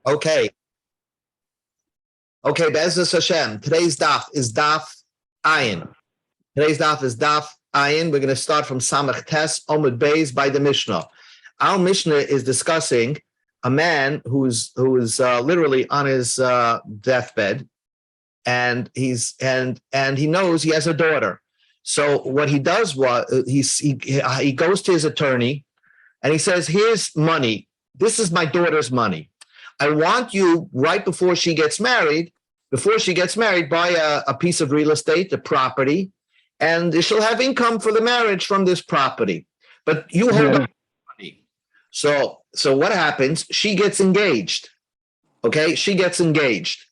Okay. Okay, Be'ezus Hashem. Today's daf is daf ayin. Today's daf is daf ayin. We're going to start from Samach Tes Omud Beis by the Mishnah. Our Mishnah is discussing a man who's literally on his deathbed, and he knows he has a daughter. So what he does was he goes to his attorney and he says, "Here's money. This is my daughter's money. I want you right before she gets married, buy a piece of real estate, a property, and she'll have income for the marriage from this property. But you hold on to money." So what happens? She gets engaged. Okay, she got engaged,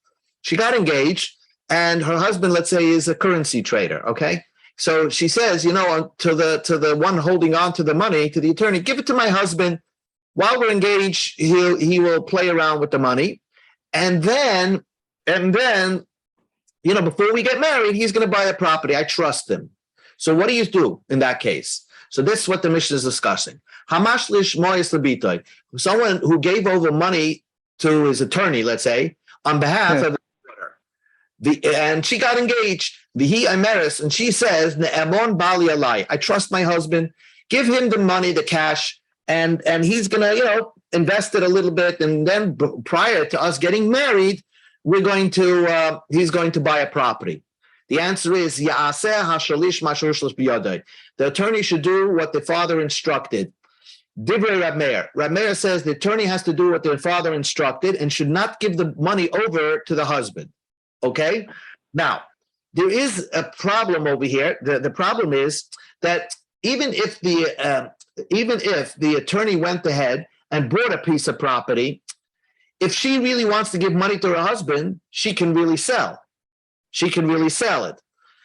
and her husband, let's say, is a currency trader. Okay, so she says, to the one holding on to the money, to the attorney, give it to my husband. While we're engaged, he will play around with the money, and then, before we get married, he's going to buy a property. I trust him. So what do you do in that case? So this is what the Mishnah is discussing. Hamashlish moyes lebitoy, someone who gave over money to his attorney, let's say, on behalf of his daughter, and she got engaged. Vihi Imeris, and she says, Ne'emon bali alai, I trust my husband. Give him the money, the cash. And he's going to, invest it a little bit. And then prior to us getting married, he's going to buy a property. The answer is, the attorney should do what the father instructed. Divrei Rab Meir. Rab Meir says the attorney has to do what the father instructed and should not give the money over to the husband. Okay? Now, there is a problem over here. The problem is that even if the attorney went ahead and bought a piece of property, if she really wants to give money to her husband, she can really sell. It.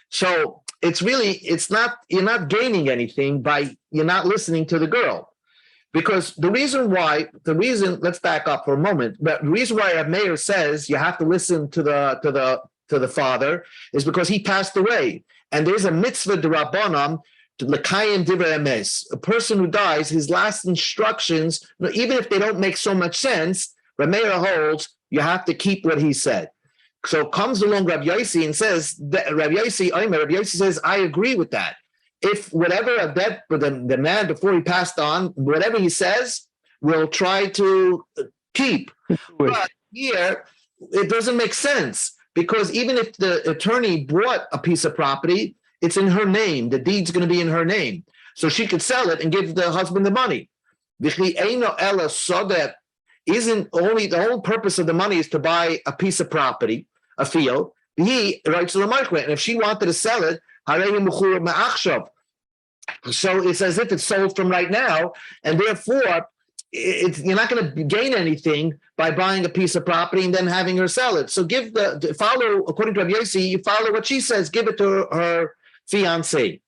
So you're not gaining anything by you're not listening to the girl. Because let's back up for a moment. But the reason why Rab Meir says you have to listen to the father is because he passed away. And there's a mitzvah d'Rabbanan, a person who dies, his last instructions, even if they don't make so much sense, Rab Meir holds you have to keep what he said. So comes along Rabbi Yossi and says, Rabbi Yossi says, I agree with that. If whatever the man before he passed on, whatever he says, we'll try to keep. But here, it doesn't make sense, because even if the attorney bought a piece of property, it's in her name. The deed's going to be in her name. So she could sell it and give the husband the money. Isn't only the whole purpose of the money is to buy a piece of property, a field. He writes to the market, and if she wanted to sell it, so it's as if it's sold from right now, and therefore you're not going to gain anything by buying a piece of property and then having her sell it. So follow, according to Rabbi Yossi, you follow what she says, give it to her fiancé.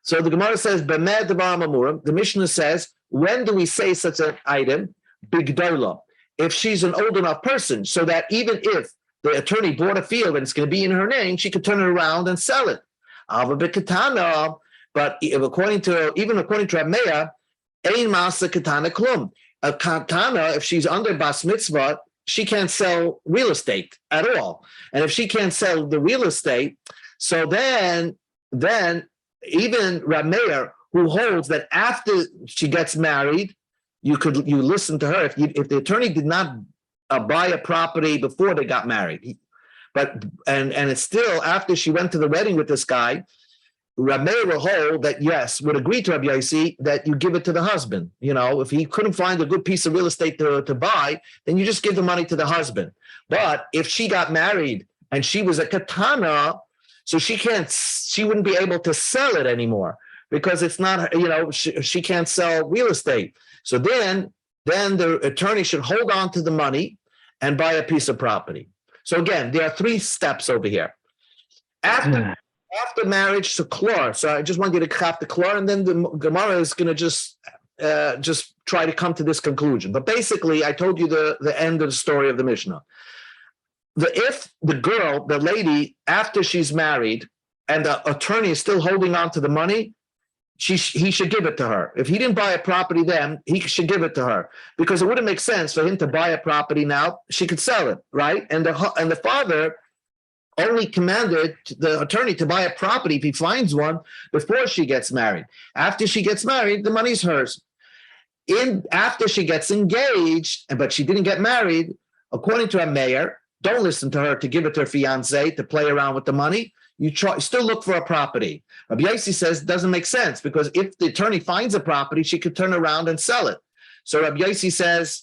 So the Gemara says, the Mishnah says, when do we say such an item? Bigdola. If she's an old enough person, so that even if the attorney bought a field and it's going to be in her name, she could turn it around and sell it. But according to Rab Meir, ein masa katana klum. A katana, if she's under bas mitzvah, she can't sell real estate at all. And if she can't sell the real estate, so then even Rab Meir, who holds that after she gets married, you listen to her. If the attorney did not buy a property before they got married, and it's still after she went to the wedding with this guy, Rab Meir will hold that, yes, would agree to Rabbi Yossi that you give it to the husband. If he couldn't find a good piece of real estate to buy, then you just give the money to the husband. But if she got married and she was a katana, so she wouldn't be able to sell it anymore, because it's not, she can't sell real estate. So then the attorney should hold on to the money and buy a piece of property. So again, there are three steps over here. After marriage, so klor. So I just want you to cap the klor, and then the Gemara is going to just try to come to this conclusion. But basically, I told you the end of the story of the Mishnah. If the lady, after she's married, and the attorney is still holding on to the money, he should give it to her. If he didn't buy a property then, he should give it to her, because it wouldn't make sense for him to buy a property now. She could sell it, right? And the father only commanded the attorney to buy a property if he finds one before she gets married. After she gets married, the money's hers. After she gets engaged, but she didn't get married, according to a mayor, don't listen to her to give it to her fiance to play around with the money. You still look for a property. Rabbi Yossi says it doesn't make sense, because if the attorney finds a property, she could turn around and sell it. So Rabbi Yossi says,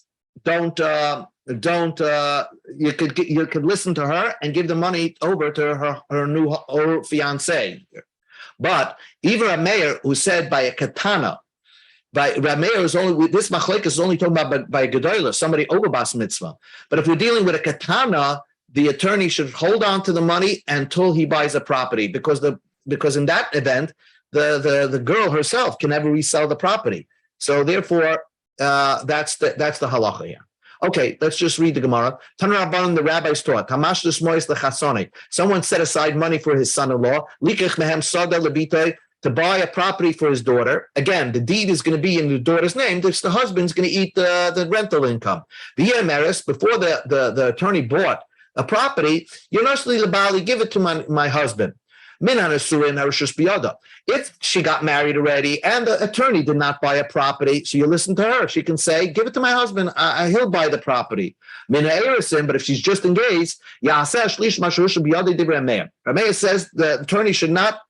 you could listen to her and give the money over to her new fiance. But even a mayor who said by a katana, by Rameir is only, this machlekes is only talking about by a gedolah, somebody over bas mitzvah. But if we're dealing with a katana, the attorney should hold on to the money until he buys a property, because in that event, the girl herself can never resell the property. So therefore, that's the halacha here. Okay, let's just read the Gemara. The rabbis taught, someone set aside money for his son-in-law, to buy a property for his daughter. Again, the deed is going to be in the daughter's name. The husband's going to eat the rental income. Before the attorney bought a property, give it to my husband. If she got married already and the attorney did not buy a property, so you listen to her. She can say, give it to my husband, he'll buy the property. But if she's just engaged, Rameir says the attorney should not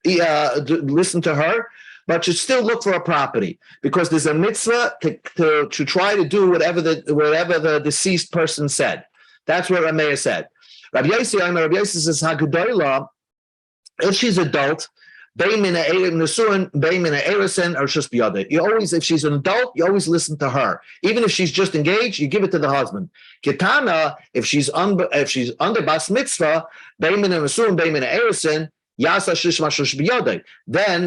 listen to her, but should still look for a property, because there's a mitzvah to try to do whatever the deceased person said. That's what Rameir said. Rabbi Yossi says, if she's adult, you always, if she's an adult, you always listen to her. Even if she's just engaged, you give it to the husband. Ketana, if she's under bas mitzvah, then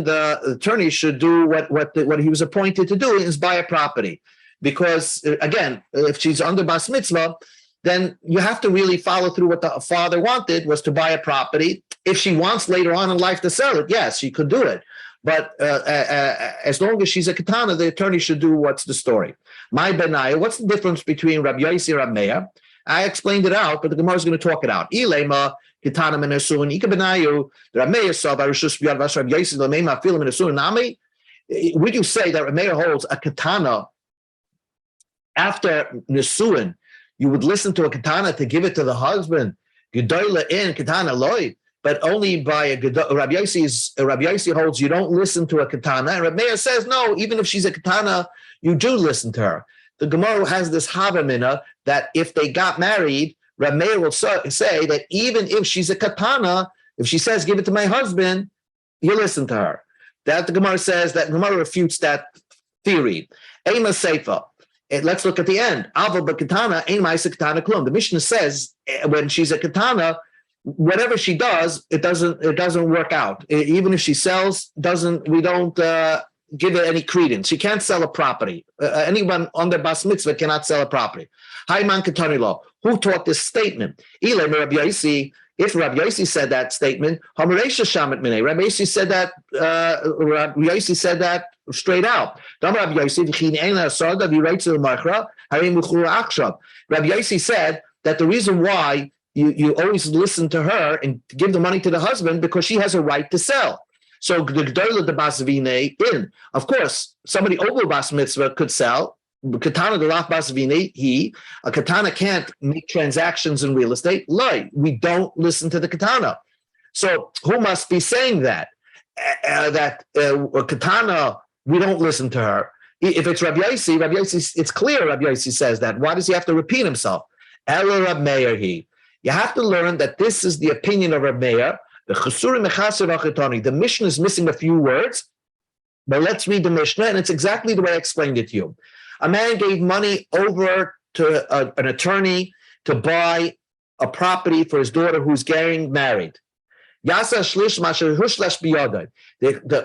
the attorney should do what he was appointed to do, is buy a property. Because again, if she's under bas mitzvah, then you have to really follow through what the father wanted, was to buy a property. If she wants later on in life to sell it, yes, she could do it. But as long as she's a katana, the attorney should do what's the story. My benaya, what's the difference between Rabbi Yossi and Rabbi Meir? I explained it out, but the Gemara is going to talk it out. Ilema katana menesun ikabenayu. Rabbi Meir saw by Rishus Biyad Vas Rabbi Yossi lemema filim menesun nami. Would you say that Rabbi Meir holds a katana after nesuin? You would listen to a katana to give it to the husband. Gedola in katana loy, but only by a gedola. Rabbi Yossi holds you don't listen to a katana, and Rabbi Meir says no. Even if she's a katana, you do listen to her. The Gemara has this havamina that if they got married, Rabbi Meir will say that even if she's a katana, if she says give it to my husband, you listen to her. That the Gemara says that Gemara refutes that theory. Ema seifa. Let's look at the end. The Mishnah says when she's a katana, whatever she does, it doesn't work out. Even if she sells, we don't give it any credence. She can't sell a property. Anyone under bas mitzvah cannot sell a property. Hayman katani law. Who taught this statement? Rabbi Yossi. If Rabbi Yossi said that statement, Rabbi Yossi said that straight out. Rabbi Yossi said that the reason why you always listen to her and give the money to the husband, because she has a right to sell. So the Gdola de Basvine of course, somebody over bas mitzvah could sell. Katana de Lach Basvini, a katana can't make transactions in real estate. We don't listen to the katana. So who must be saying that? A katana, we don't listen to her. If it's Rabbi Yossi, it's clear Rabbi Yossi says that. Why does he have to repeat himself? Ela Rabbi Meir he. You have to learn that this is the opinion of Rabbi Meir. The Mishnah is missing a few words, but let's read the Mishnah, and it's exactly the way I explained it to you. A man gave money over to an attorney to buy a property for his daughter who's getting married. The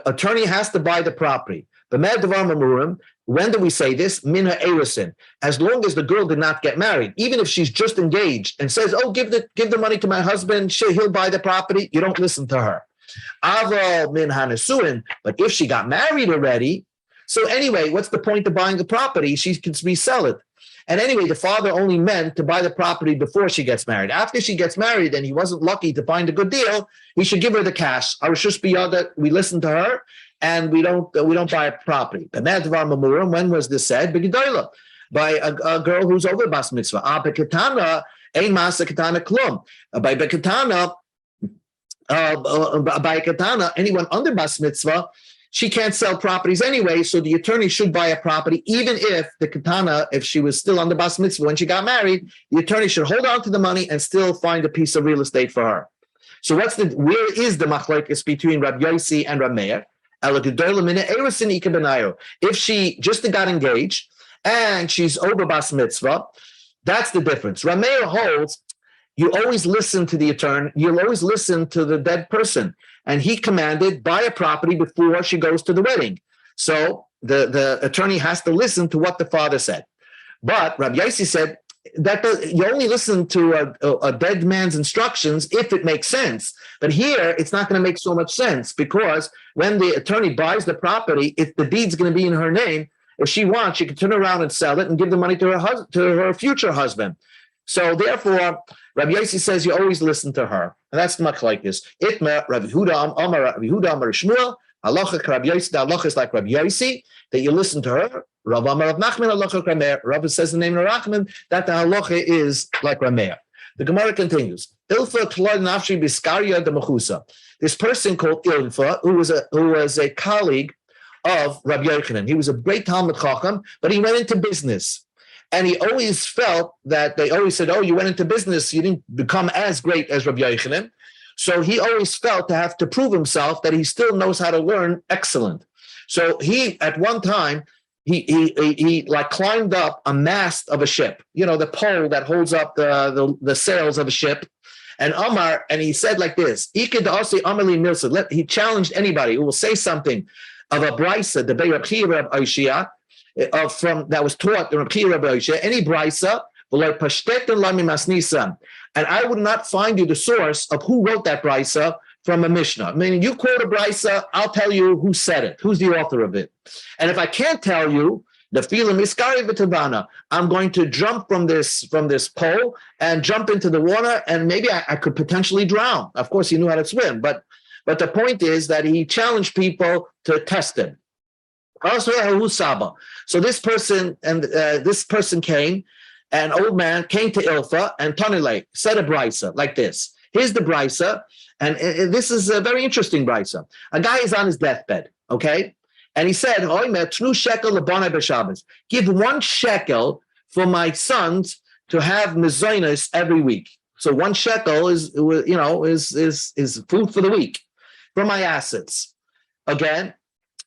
attorney has to buy the property. When do we say this? Minha erisin. As long as the girl did not get married, even if she's just engaged and says, "Oh, give the money to my husband, he'll buy the property," you don't listen to her. Avo min hanesuin. But if she got married already, so anyway, what's the point of buying the property? She can resell it. And anyway, the father only meant to buy the property before she gets married. After she gets married and he wasn't lucky to find a good deal, he should give her the cash. We listen to her and we don't buy a property. When was this said? By a girl who's over bas mitzvah. By beketana, anyone under bas mitzvah, she can't sell properties anyway, so the attorney should buy a property, even if the katana, if she was still under bas mitzvah when she got married, the attorney should hold on to the money and still find a piece of real estate for her. So where is the machlokes between Rabbi Yossi and Rabbi Meir? If she just got engaged and she's over bas mitzvah, that's the difference. Rabbi Meir holds you always listen to the attorney, you'll always listen to the dead person. And he commanded, buy a property before she goes to the wedding. So the attorney has to listen to what the father said. But Rabbi Yossi said that you only listen to a dead man's instructions if it makes sense. But here, it's not going to make so much sense because when the attorney buys the property, if the deed's going to be in her name, if she wants, she can turn around and sell it and give the money to her future husband. So therefore, Rabbi Yossi says you always listen to her. And that's much like this. Itma, Rabbi Huda, Amar Shmuel, halacha Rabbi Yossi, the halacha is like Rabbi Yossi, that you listen to her. Rav Amar Rav Nachman, halacha Rabbi Meir. Rav says the name of Rachman, that the halacha is like Rabbi Meir. The Gemara continues. Ilfa Tlod Nafshi Biskaria de Mechusa. This person called Ilfa, who was a colleague of Rabbi Yochanan. He was a great Talmud Chacham, but he went into business. And he always felt that they always said, oh, you went into business, you didn't become as great as Rabbi Yochanan. So he always felt to have to prove himself that he still knows how to learn excellent. So he, at one time, he like climbed up a mast of a ship, the pole that holds up the sails of a ship. And he said like this, he challenged anybody who will say something of a brisa, the Beit Reb Chia Reb Oishia, that was taught in Reb Chia Reb Oishia, any brisa, and I would not find you the source of who wrote that brisa from a Mishnah. Meaning, you quote a brisa, I'll tell you who said it, who's the author of it. And if I can't tell you, the feeling miskari v'tavana, I'm going to jump from this pole and jump into the water, and maybe I could potentially drown. Of course, he knew how to swim, but the point is that he challenged people to test him. So this person came, an old man came to Ilfa and Tanile said a brisa like this. Here's the brisa, and this is a very interesting brisa. A guy is on his deathbed, okay? And he said, give 1 shekel for my sons to have mezainos every week. So 1 shekel is food for the week from my assets. Again,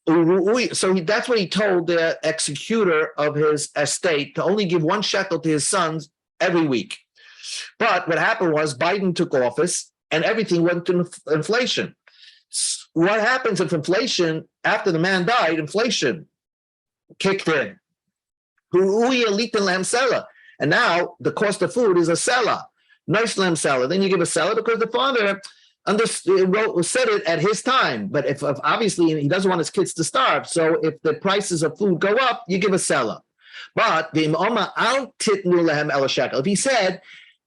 so that's what he told the executor of his estate, to only give 1 shekel to his sons every week. But what happened was Biden took office and everything went to inflation. What happens if inflation, after the man died, inflation kicked in? And now the cost of food is a seller, nice lamb seller. Then you give a seller because the father said it at his time. But if obviously he doesn't want his kids to starve, so if the prices of food go up, you give a seller. But if he said,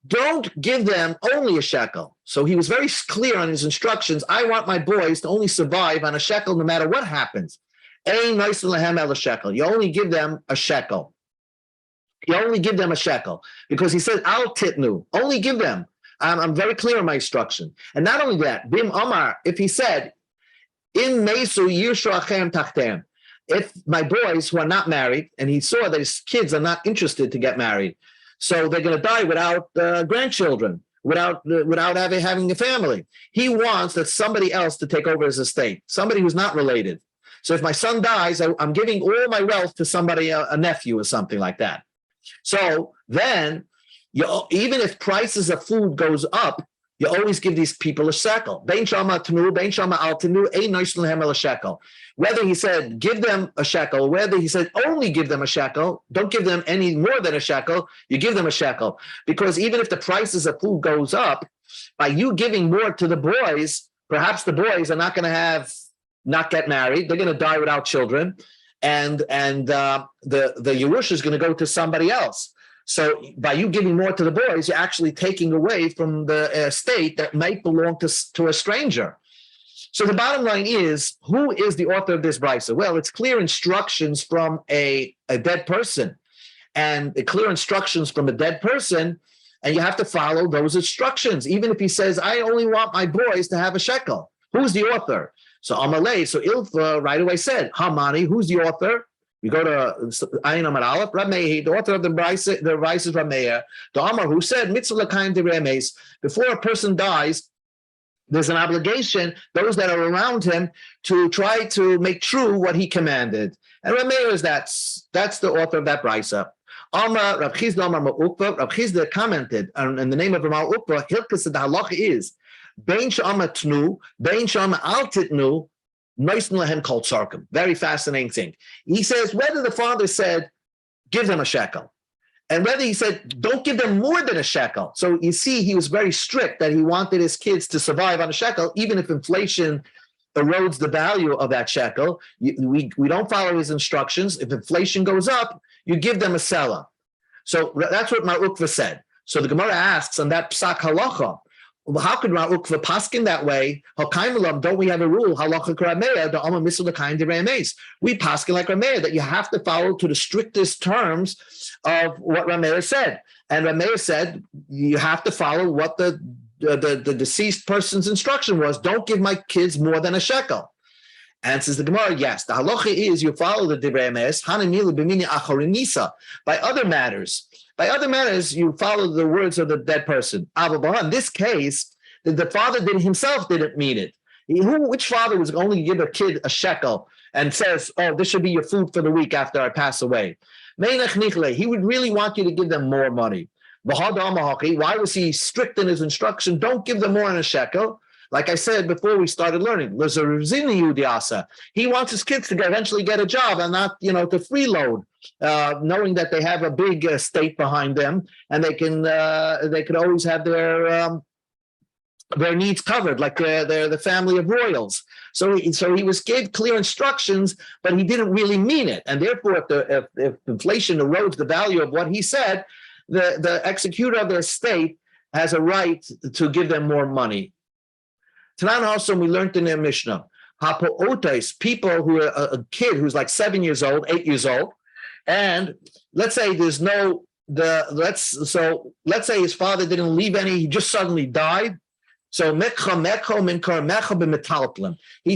don't give them only a shekel. So he was very clear on his instructions. I want my boys to only survive on a shekel no matter what happens. You only give them a shekel. You only give them a shekel. Because he said, al titnu, only give them. I'm very clear on my instruction. And not only that, Bim Omar, if he said, in Mesu Yirshachem Tachtem, if my boys who are not married, and he saw that his kids are not interested to get married, so they're going to die without grandchildren, without having a family. He wants that somebody else to take over his estate, somebody who's not related. So if my son dies, I'm giving all my wealth to somebody, a nephew or something like that. So then, even if prices of food goes up, you always give these people a shekel. Whether he said give them a shekel, whether he said only give them a shekel, don't give them any more than a shekel, you give them a shekel. Because even if the prices of food goes up, by you giving more to the boys, Perhaps the boys are not going to not get married. They're going to die without children, and the Yerusha is going to go to somebody else. So by you giving more to the boys, you're actually taking away from the estate that might belong to a stranger. So the bottom line is, who is the author of this brisa? Well, it's clear instructions from a dead person, and the clear instructions from a dead person, and you have to follow those instructions. Even if he says, I only want my boys to have a shekel. Who's the author? So Amalei, so Ilfa right away said, Hamani, who's the author? You go to Ayin Amar Aleph, Ramehi, the author of the Rice is Rameir. The Amar who said, Mitzvah L'Kaim Diremes, before a person dies, there's an obligation, those that are around him, to try to make true what he commanded. And Rameir is that's the author of that brisa. Amar Rav Chizda Amar Ma'ukva, Rav Chizda commented, in the name of Rav Ma'ukva, Hilkes the halacha is, Bein Shama Tnu, Bein Shama Al Titnu, very fascinating thing. He says whether the father said, give them a shekel, and whether he said, don't give them more than a shekel. So you see, he was very strict that he wanted his kids to survive on a shekel, even if inflation erodes the value of that shekel. We don't follow his instructions. If inflation goes up, you give them a selah. So that's what Mar Ukva said. So the Gemara asks on that psak halacha, how could Mar Ukva paskin that way? Don't we have a rule? Halacha Rameya, the Amma Misal the kind of Rameis. We paskin like Rameya that you have to follow to the strictest terms of what Rameya said. And Rameya said you have to follow what the deceased person's instruction was. Don't give my kids more than a shekel. Answers the Gemara, yes. The halacha is you follow the Divrei Emes, hanamilu b'mini acharinisa. By other matters, you follow the words of the dead person. In this case, the father himself didn't mean it. Which father was only give a kid a shekel and says, oh, this should be your food for the week after I pass away? He would really want you to give them more money. Why was he strict in his instruction? Don't give them more than a shekel. Like I said before we started learning, he wants his kids to eventually get a job and not, to freeload, knowing that they have a big estate behind them and they could always have their needs covered, like they're the family of royals. So he gave clear instructions, but he didn't really mean it. And therefore, if inflation erodes the value of what he said, the executor of the estate has a right to give them more money. Tanan also, we learned in the Mishnah, Hapo'otais, people who are a kid who's like 7 years old, 8 years old, and let's say let's say his father didn't leave any, he just suddenly died. So he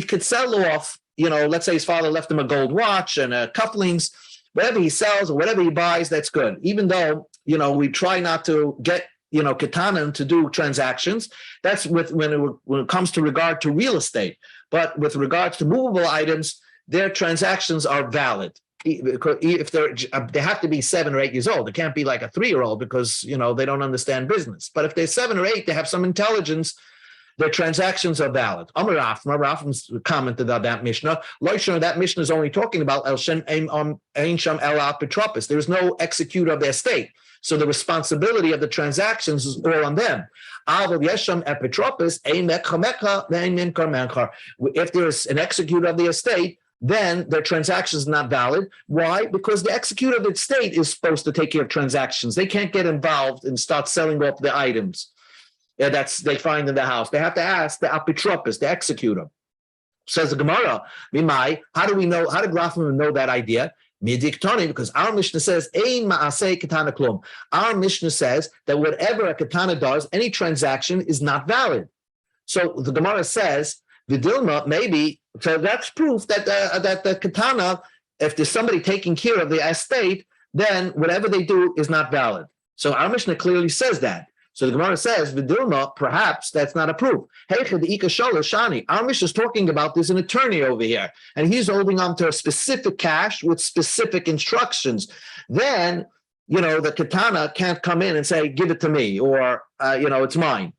could sell off, let's say his father left him a gold watch and cufflinks, whatever he sells or whatever he buys, that's good. Even though, we try not to get ketanim to do transactions. That's when it comes to regard to real estate. But with regards to movable items, their transactions are valid. If they have to be 7 or 8 years old, they can't be like a 3-year-old because they don't understand business. But if they're 7 or 8, they have some intelligence. Their transactions are valid. Amar Raf commented on that Mishnah. That Mishnah is only talking about El Shem Ein Sham El Apotropos. There is no executor of the estate. So the responsibility of the transactions is all on them. If there is an executor of the estate, then their transaction is not valid. Why? Because the executor of the estate is supposed to take care of transactions. They can't get involved and start selling off the items they find in the house. They have to ask the apotropos, the executor. Says the Gemara, how do we know? How did Rafman know that idea? Because our Mishnah says, Ein ma'aseh katana klum. Our Mishnah says that whatever a katana does, any transaction is not valid. So the Gemara says, Vidilma, maybe, so that's proof that the katana, if there's somebody taking care of the estate, then whatever they do is not valid. So our Mishnah clearly says that. So the Gemara says, Vidilma, perhaps that's not a proof. Our Mishnah is talking about there's an attorney over here, and he's holding on to a specific cash with specific instructions. Then, the katana can't come in and say, give it to me, or, it's mine.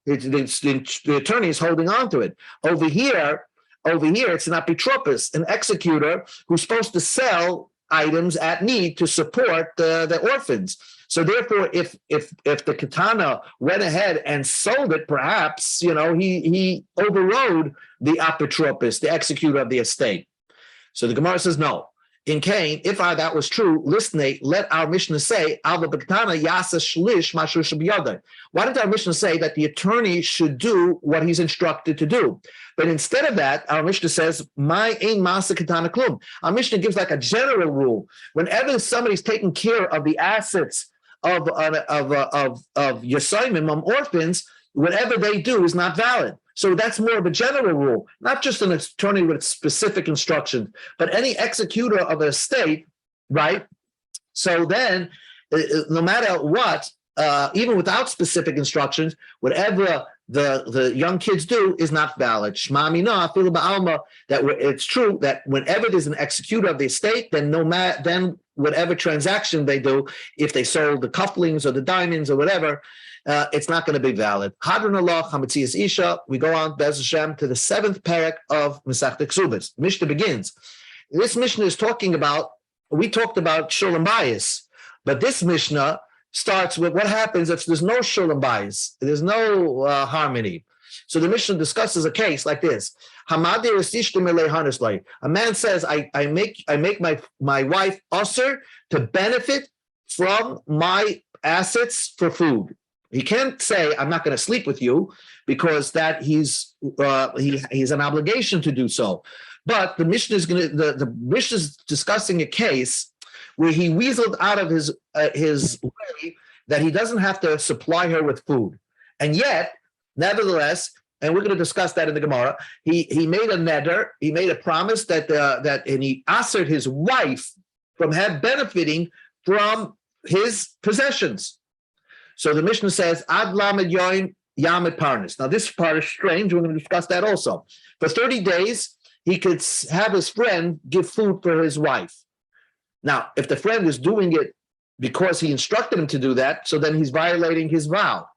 The attorney is holding on to it. Over here, it's an apotropos, an executor who's supposed to sell items at need to support the orphans. So therefore, if the katana went ahead and sold it, perhaps he overrode the apotropos, the executor of the estate. So the Gemara says no. In Cain, if that was true, listen, let our Mishnah say, why didn't our Mishnah say that the attorney should do what he's instructed to do? But instead of that, our Mishnah says, my ain masa katana klum. Our Mishnah gives like a general rule. Whenever somebody's taking care of the assets of Yesayimim, orphans, whatever they do is not valid. So that's more of a general rule, not just an attorney with specific instructions, but any executor of an estate, right? So then, no matter what, even without specific instructions, whatever the young kids do is not valid. Shema mina afilu ba'alma, that it's true that whenever there's an executor of the estate, then then whatever transaction they do, if they sold the cufflinks or the diamonds or whatever, it's not going to be valid. Hadron Allah Chametzias Isha. We go on Bez Hashem to the 7th parak of Masechta Kesubos. Mishnah begins. This Mishnah is talking about. We talked about Sholem Bayis, but this Mishnah starts with what happens if there's no Sholem Bayis. There's no harmony. So the Mishnah discusses a case like this. A man says, I make my wife usher to benefit from my assets for food. He can't say, I'm not going to sleep with you, because that he's an obligation to do so. But the Mishnah is the Mishnah is discussing a case where he weaseled out of his way that he doesn't have to supply her with food, and yet, nevertheless, and we're going to discuss that in the Gemara. He made a neder, he made a promise that and he assered his wife from benefiting from his possessions. So the Mishnah says, Ad lamed yoim yamet parnas. Now this part is strange. We're going to discuss that also. For 30 days, he could have his friend give food for his wife. Now, if the friend is doing it because he instructed him to do that, so then he's violating his vow.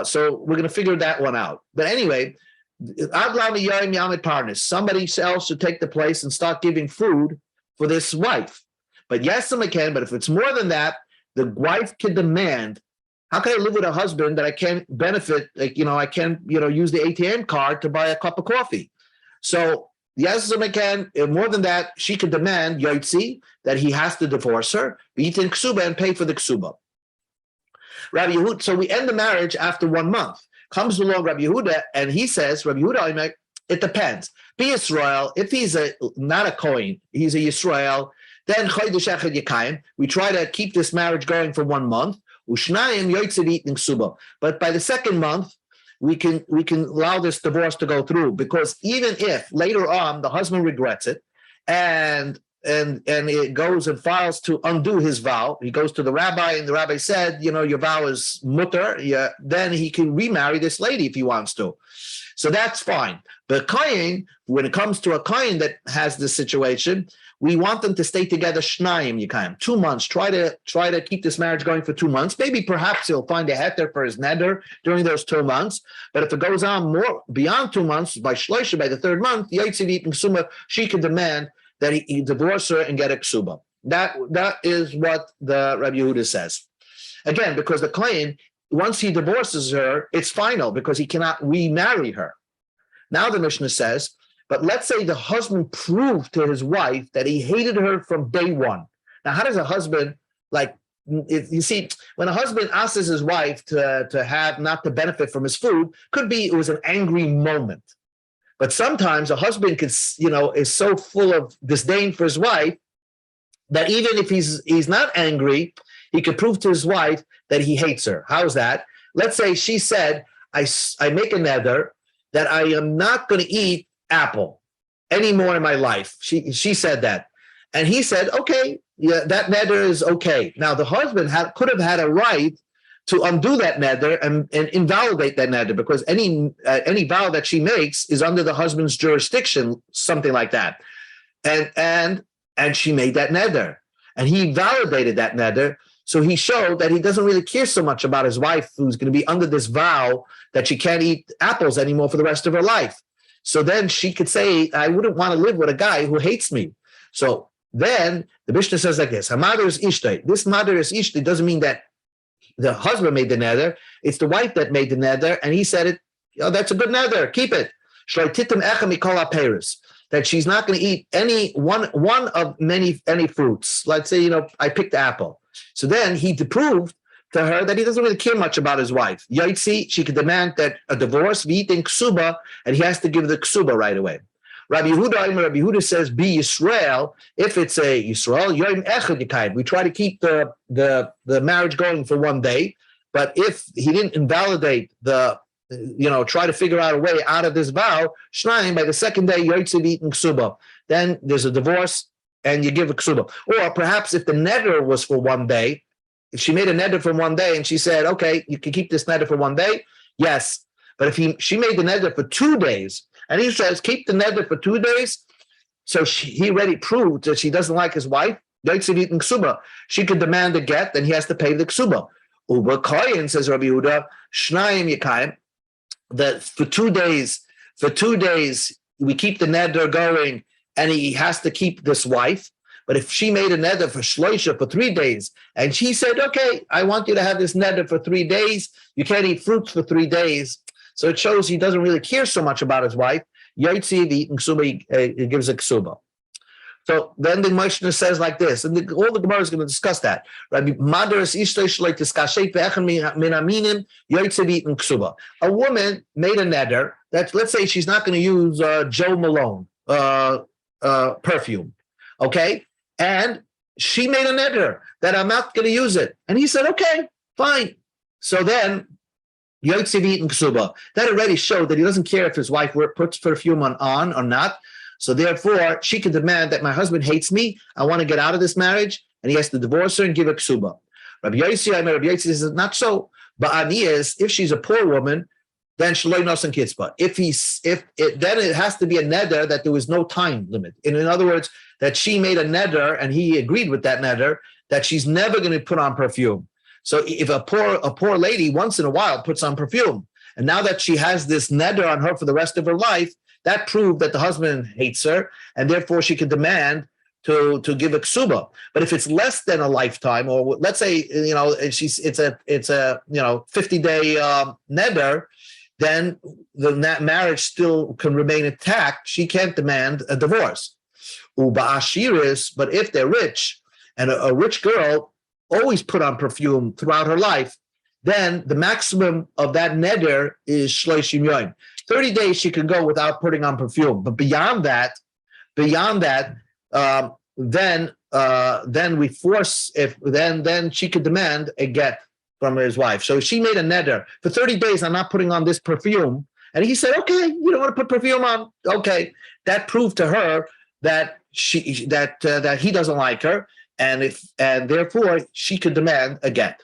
So we're going to figure that one out. But anyway, Ad lamed yoim yamet parnas. Somebody else should take the place and start giving food for this wife. But yes, someone can. But if it's more than that, the wife can demand. How can I live with a husband that I can't benefit? I can't, use the ATM card to buy a cup of coffee. So yes, I can. More than that, she could demand yotzi that he has to divorce her, eat in ksuba and pay for the ksuba. Rabbi Yehuda. So we end the marriage after 1 month. Comes along Rabbi Yehuda and he says, Rabbi Yehuda, it depends. Be Yisrael. If he's not a Kohen, he's a Yisrael. Then chodesh echad yekayim. We try to keep this marriage going for 1 month. Ushnayim yotzei eating ksuba. But by the 2nd month, we can allow this divorce to go through, because even if later on the husband regrets it and it goes and files to undo his vow, he goes to the rabbi and the rabbi said, your vow is mutter, then he can remarry this lady if he wants to. So that's fine. But Kohen, when it comes to a Kohen that has this situation, we want them to stay together shnayim yikayim, 2 months. Try to keep this marriage going for 2 months. Maybe perhaps he'll find a heter for his neder during those 2 months. But if it goes on more beyond 2 months, by shloisha, by the 3rd month, she can demand that he divorce her and get a ksuba. That is what the Rabbi Yehuda says. Again, because the Kohen, once he divorces her, it's final because he cannot remarry her. Now the Mishnah says, but let's say the husband proved to his wife that he hated her from day one. Now, how does a husband, you see, when a husband asks his wife to have not to benefit from his food, could be it was an angry moment. But sometimes a husband is so full of disdain for his wife that even if he's not angry, he could prove to his wife that he hates her. How's that? Let's say she said, I make a neder that I am not going to eat apple anymore in my life. She said that. And he said, okay, yeah, that neder is okay. Now the husband could have had a right to undo that neder and invalidate that neder, because any vow that she makes is under the husband's jurisdiction, something like that. And she made that neder, and he validated that neder. So he showed that he doesn't really care so much about his wife, who's going to be under this vow that she can't eat apples anymore for the rest of her life. So then she could say, I wouldn't want to live with a guy who hates me. So Then the Mishnah says like this: Hamader is ishtay. This mader is ishtay doesn't mean that the husband made the neder. It's the wife that made the neder, and he said it. Oh, that's a good neder. Keep it. That she's not going to eat any one of any fruits. Let's say, I picked the apple. So then he proved to her that he doesn't really care much about his wife. Yaitzi, she could demand that a divorce, v'yitin ksuba, and he has to give the ksuba right away. Rabbi Yehuda says, be Yisrael. If it's a Yisrael, yoim echad yikayim. We try to keep the marriage going for one day, but if he didn't invalidate try to figure out a way out of this vow, shnayim, by the second day, yoitzi v'yitin ksuba. Then there's a divorce, and you give a ksuba. Or perhaps if the neder was for one day, if she made a neder for one day and she said, okay, you can keep this neder for one day, yes. But if she made the neder for 2 days, and he says, keep the neder for 2 days, so he already proved that she doesn't like his wife, she could demand a get, then he has to pay the ksuba. Uber koyin, says Rabbi Yehuda, shnayim yikayim, that for 2 days, we keep the neder going, and he has to keep this wife. But if she made a neder for shloisha for 3 days, and she said, okay, I want you to have this neder for 3 days, you can't eat fruits for 3 days. So it shows he doesn't really care so much about his wife. Yotzi v'yitin ksuba, he gives a ksuba. So then the Mishnah says like this, and all the Gemara is going to discuss that. A woman made a neder that, let's say she's not going to use Joe Malone perfume, okay? And she made a neder that I'm not going to use it. And he said, okay, fine. So then, that already showed that he doesn't care if his wife puts perfume on or not. So therefore, she can demand that my husband hates me. I want to get out of this marriage, and he has to divorce her and give her ksuba. Rabbi Yossi says not so. But Anias, if she's a poor woman, then shloi nosan kitzba. Then it has to be a neder that there was no time limit. In other words, that she made a neder and he agreed with that neder that she's never going to put on perfume. So if a poor lady once in a while puts on perfume, and now that she has this neder on her for the rest of her life, that proved that the husband hates her, and therefore she could demand to give a ksuba. But if it's less than a lifetime, or let's say it's a 50-day neder, then that marriage still can remain intact. She can't demand a divorce. Uba ashiris, but if they're rich, and a rich girl always put on perfume throughout her life, then the maximum of that neder is shloishim yom. 30 days she can go without putting on perfume. But beyond that, then we force, then she could demand a get from his wife. So she made a neder for 30 days. I'm not putting on this perfume, and he said, "Okay, you don't want to put perfume on. Okay." That proved to her that that he doesn't like her, and therefore she could demand a get.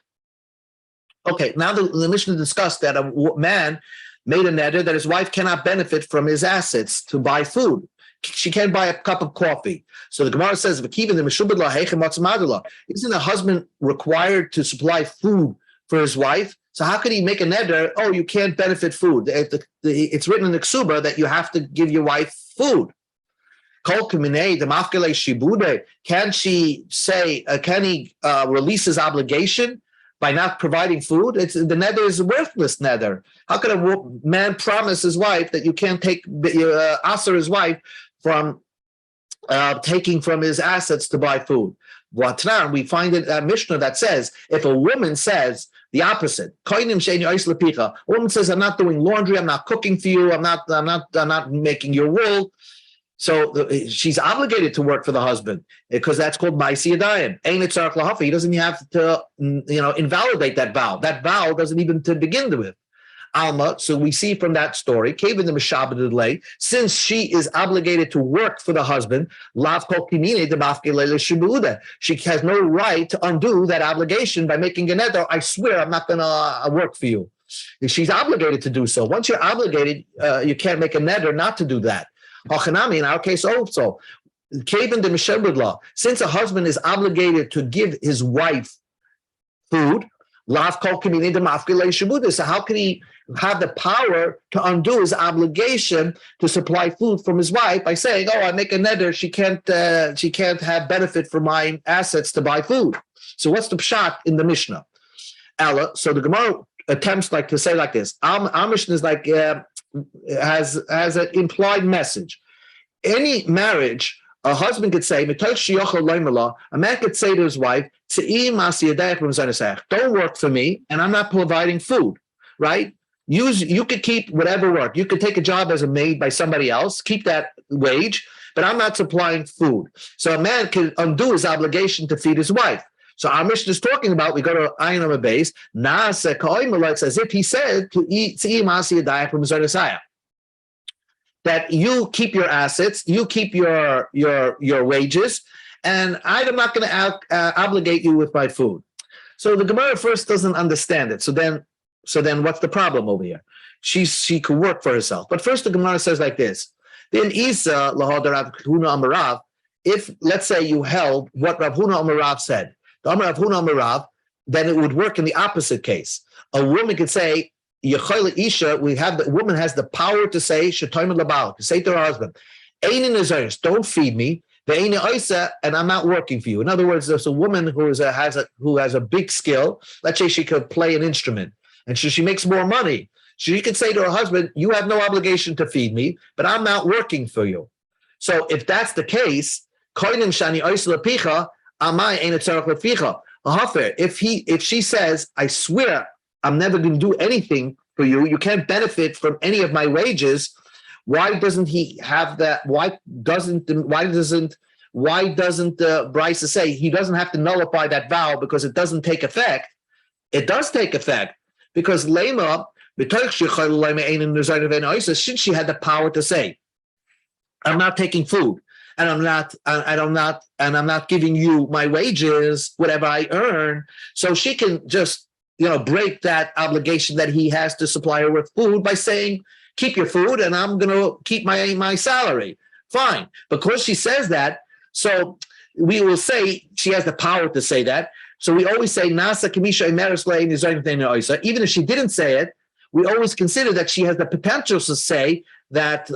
Okay, now the Mishnah discussed that a man made a neder that his wife cannot benefit from his assets to buy food. She can't buy a cup of coffee. So the Gemara says, isn't a husband required to supply food for his wife? So how could he make a neder? Oh, you can't benefit food. It's written in the Ksuba that you have to give your wife food. Can she say, can he release his obligation by not providing food? The neder is a worthless neder. How could a man promise his wife that you can't take aser his wife from taking from his assets to buy food? We find it a Mishnah that says, if a woman says the opposite, a woman says, I'm not doing laundry, I'm not cooking for you, I'm not making your wool. So she's obligated to work for the husband because that's called Ma'asi Yadayim. Ein Tzarech Lahafa. He doesn't have to, invalidate that vow. That vow doesn't even to begin with. Alma. So we see from that story, since she is obligated to work for the husband, she has no right to undo that obligation by making a neder. I swear I'm not going to work for you. She's obligated to do so. Once you're obligated, you can't make a neder not to do that. In our case also, since a husband is obligated to give his wife food, So how can he have the power to undo his obligation to supply food from his wife by saying, "Oh, I make a neder, she can't have benefit from my assets to buy food"? So what's the pshat in the Mishnah? Ella. So the Gemara attempts to say like this. Our Mishnah is has an implied message. Any marriage, a husband could say, a man could say to his wife, "Don't work for me, and I'm not providing food." Right? You could keep whatever work. You could take a job as a maid by somebody else, keep that wage, but I'm not supplying food. So a man can undo his obligation to feed his wife. So our Mishnah is talking about, we go to Ayin on the base, it's as if he said to eat that you keep your assets, you keep your wages, and I'm not going to obligate you with my food. So the Gemara first doesn't understand it. So then what's the problem over here? She could work for herself. But first the Gemara says like this. Then Isa lahadar Rav Huna Amarav, if let's say you held what Rav Huna Amarav said, the Amar Rav Huna Amarav, then it would work in the opposite case. A woman could say, Yechoyle Isha, the woman has the power to say, Shetoim Labal, to say to her husband, Einin Azaris, don't feed me, and I'm not working for you. In other words, there's a woman who has a big skill. Let's say she could play an instrument, and she makes more money. She could say to her husband, "You have no obligation to feed me, but I'm not working for you." So if that's the case, if she says, "I swear I'm never going to do anything for you. You can't benefit from any of my wages," why doesn't he have that? Why doesn't Brisa say he doesn't have to nullify that vow because it doesn't take effect? It does take effect because Lema, since she had the power to say, "I'm not taking food, and I'm not giving you my wages, whatever I earn," so she can just break that obligation that he has to supply her with food by saying, "Keep your food, and I'm going to keep my salary." Fine, because she says that, so we will say she has the power to say that. So we always say Nasa Kamisha Emeris Lein is even if she didn't say it, we always consider that she has the potential to say that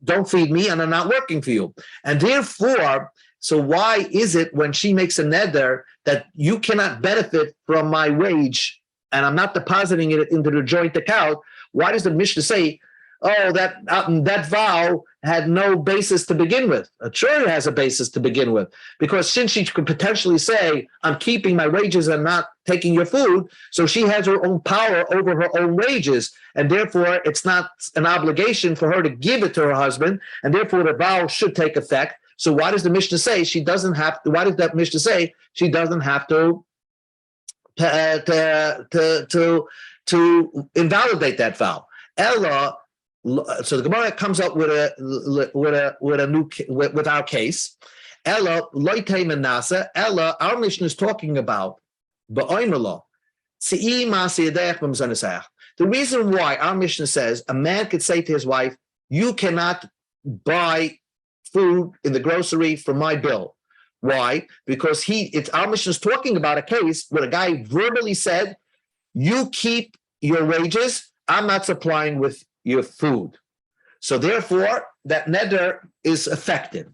don't feed me and I'm not working for you. And therefore, so why is it when she makes a neder that you cannot benefit from my wage and I'm not depositing it into the joint account? Why does the Mishnah say, "Oh, that vow had no basis to begin with"? Sure, it has a basis to begin with, because since she could potentially say, "I'm keeping my wages and not taking your food," so she has her own power over her own wages, and therefore it's not an obligation for her to give it to her husband, and therefore the vow should take effect. So why does the Mishnah say she doesn't have? Why does that Mishnah say she doesn't have to invalidate that vow? Ella. So the Gemara comes up with our case. Ella loitei menasa. Ella, our Mishnah is talking about ba'oimelo. The reason why our Mishnah says a man could say to his wife, "You cannot buy food in the grocery for my bill." Why? Because our Mishnah is talking about a case where a guy verbally said, "You keep your wages. I'm not supplying with your food." So therefore, that neder is effective.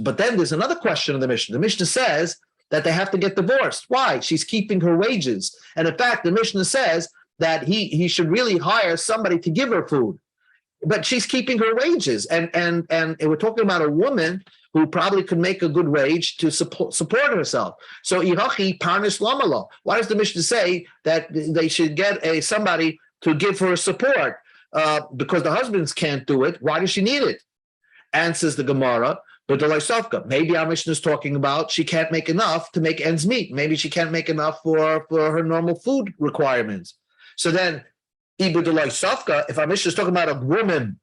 But then there's another question in the Mishnah. The Mishnah says that they have to get divorced. Why? She's keeping her wages. And in fact, the Mishnah says that he should really hire somebody to give her food. But she's keeping her wages. And we're talking about a woman who probably could make a good wage to support herself. So Irachi Parnis Lamala. Why does the Mishnah say that they should get somebody to give her support? Because the husbands can't do it. Why does she need it? Answers the Gemara, but the Lysovka. Maybe our Mishnah is talking about she can't make enough to make ends meet. Maybe she can't make enough for her normal food requirements. So then, Ibu the Lysovka, if our Mishnah is talking about a woman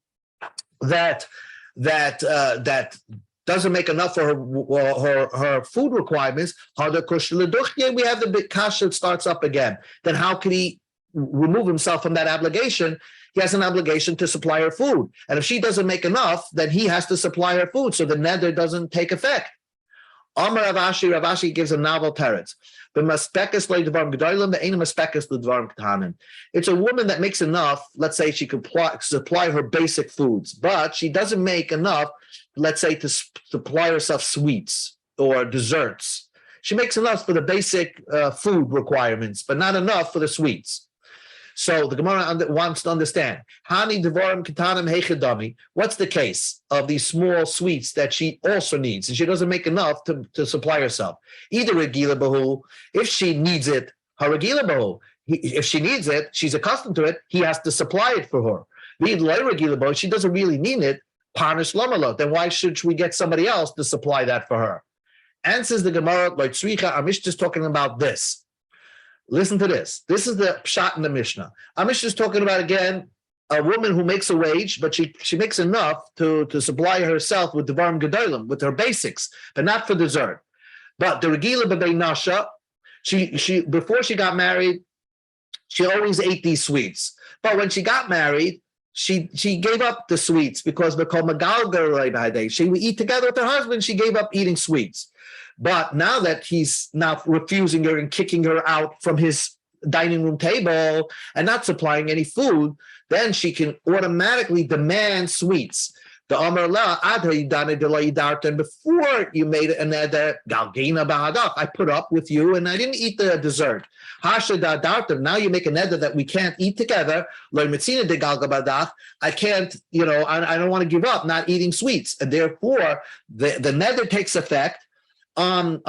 that doesn't make enough for her food requirements, we have the big kasha that starts up again. Then how can he remove himself from that obligation? He has an obligation to supply her food. And if she doesn't make enough, then he has to supply her food. So the neder doesn't take effect. Amar Rav Ashi gives a novel teretz. It's a woman that makes enough, let's say she could supply her basic foods, but she doesn't make enough, let's say, to supply herself sweets or desserts. She makes enough for the basic food requirements, but not enough for the sweets. So the Gemara wants to understand, Hani devarim ketanim heichadami. What's the case of these small sweets that she also needs, and she doesn't make enough to supply herself? Either regila bahu, if she needs it, haragila bahu. If she needs it, she's accustomed to it, he has to supply it for her. She doesn't really need it, panish lamalo. Then why should we get somebody else to supply that for her? Answers the Gemara, like Tzricha, our Mishnah is talking about this. Listen to this. This is the pshat in the Mishnah. Our Mishnah is talking about, again, a woman who makes a wage, but she makes enough to supply herself with devarim gedolim, with her basics, but not for dessert. But the regila b'bei nasha, she before she got married, she always ate these sweets. But when she got married, she gave up the sweets because they're called magalgar. She would eat together with her husband. She gave up eating sweets. But now that he's now refusing her and kicking her out from his dining room table and not supplying any food, then she can automatically demand sweets. The Amar La and before you made another galgina bahadach, I put up with you and I didn't eat the dessert. Now you make a neder that we can't eat together. I can't, I don't want to give up not eating sweets, and therefore the neder takes effect on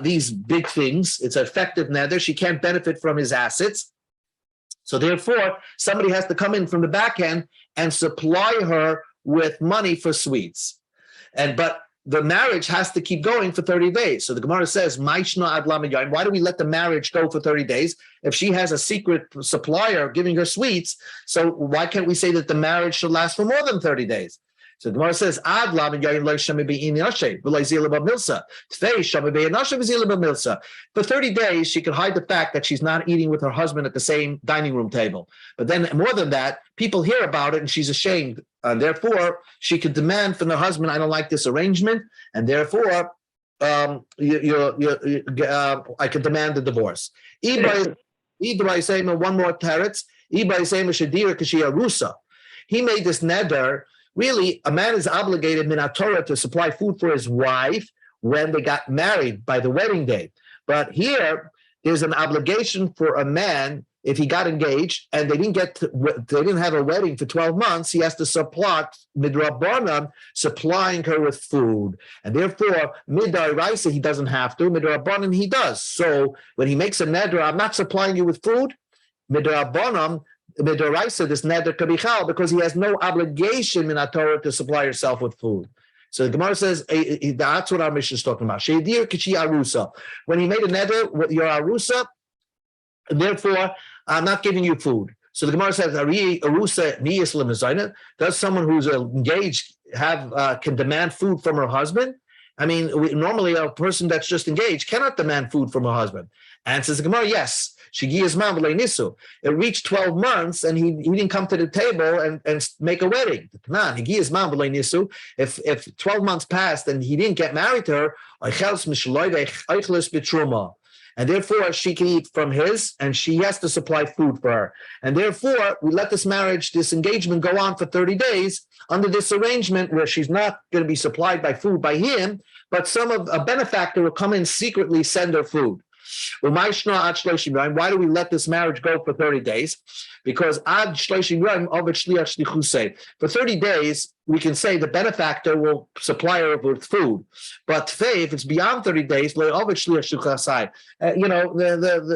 these big things. It's an effective neder. She can't benefit from his assets. So therefore, somebody has to come in from the back end and supply her with money for sweets. But the marriage has to keep going for 30 days. So the Gemara says, why do we let the marriage go for 30 days? If she has a secret supplier giving her sweets, so why can't we say that the marriage should last for more than 30 days? So the Gemara says, for 30 days, she could hide the fact that she's not eating with her husband at the same dining room table. But then more than that, people hear about it and she's ashamed. And therefore, she could demand from her husband, I don't like this arrangement. And therefore, I could demand the divorce. One more teretz. He made this neder. Really, a man is obligated minatora to supply food for his wife when they got married by the wedding day. But here, there's an obligation for a man if he got engaged and they didn't have a wedding for 12 months. He has to supply midrabanan, supplying her with food, and therefore midairaisa he doesn't have to. Midrabanan he does. So when he makes a neder, I'm not supplying you with food. Midrabanan. Midoraisa, this neder kabichal, because he has no obligation in our Torah to supply herself with food. So the Gemara says that's what our Mishnah is talking about. Sheidir kichi arusa. When he made a neder with your arusa, therefore I'm not giving you food. So the Gemara says arusa niyas lemazayna. Does someone who's engaged can demand food from her husband? I mean, normally a person that's just engaged cannot demand food from her husband. Answers the Gemara, yes. It reached 12 months and he didn't come to the table and make a wedding. If 12 months passed and he didn't get married to her, and therefore she can eat from his and she has to supply food for her. And therefore we let this engagement go on for 30 days under this arrangement where she's not going to be supplied by food by him, but a benefactor will come in secretly send her food. Why do we let this marriage go for 30 days? Because for 30 days, we can say the benefactor will supply her with food. But if it's beyond 30 days, the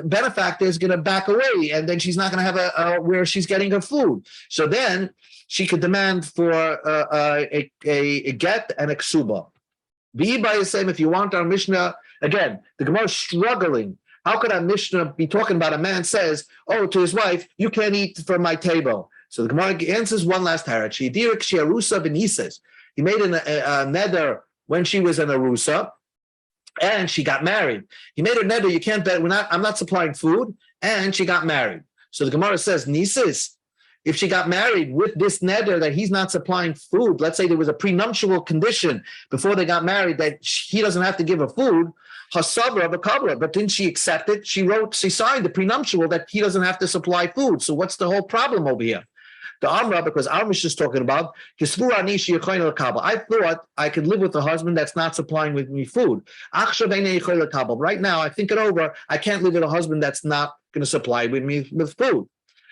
benefactor is going to back away, and then she's not going to have where she's getting her food. So then she could demand for a get and a ksuba. If you want our Mishnah, again, the Gemara is struggling. How could our Mishnah be talking about a man says, to his wife, you can't eat from my table? So the Gemara answers one last harat. He made a neder when she was an arusa, and she got married. He made a neder, you can't bet, I'm not supplying food, and she got married. So the Gemara says, Nisis, if she got married with this neder that he's not supplying food, let's say there was a prenuptial condition before they got married that he doesn't have to give her food, Hasabra Bakabra, but didn't she accept it? She signed the prenuptial that he doesn't have to supply food. So what's the whole problem over here? The Amra, because our Mishnah is talking about, I thought I could live with a husband that's not supplying with me food. Right now, I think it over. I can't live with a husband that's not going to supply with me with food.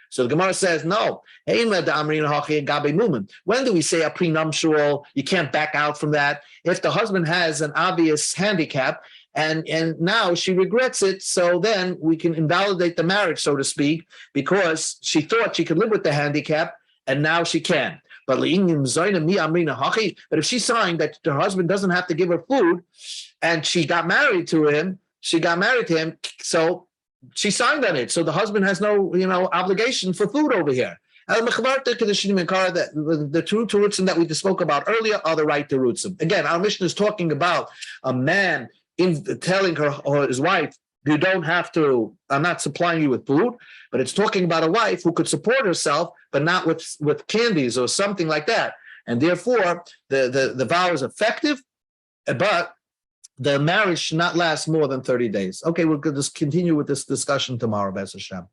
So the Gemara says, no. When do we say a prenuptial? You can't back out from that. If the husband has an obvious handicap, and now she regrets it, so then we can invalidate the marriage, so to speak, because she thought she could live with the handicap, and now she can. But if she signed that her husband doesn't have to give her food, and she got married to him, so she signed on it. So the husband has no, obligation for food over here. The two terutzim that we spoke about earlier are the right terutzim. Again, our mission is talking about a man telling her or his wife, you don't have to, I'm not supplying you with food, but it's talking about a wife who could support herself, but not with candies or something like that. And therefore, the vow is effective, but the marriage should not last more than 30 days. Okay, we'll just continue with this discussion tomorrow, B'ez Hashem.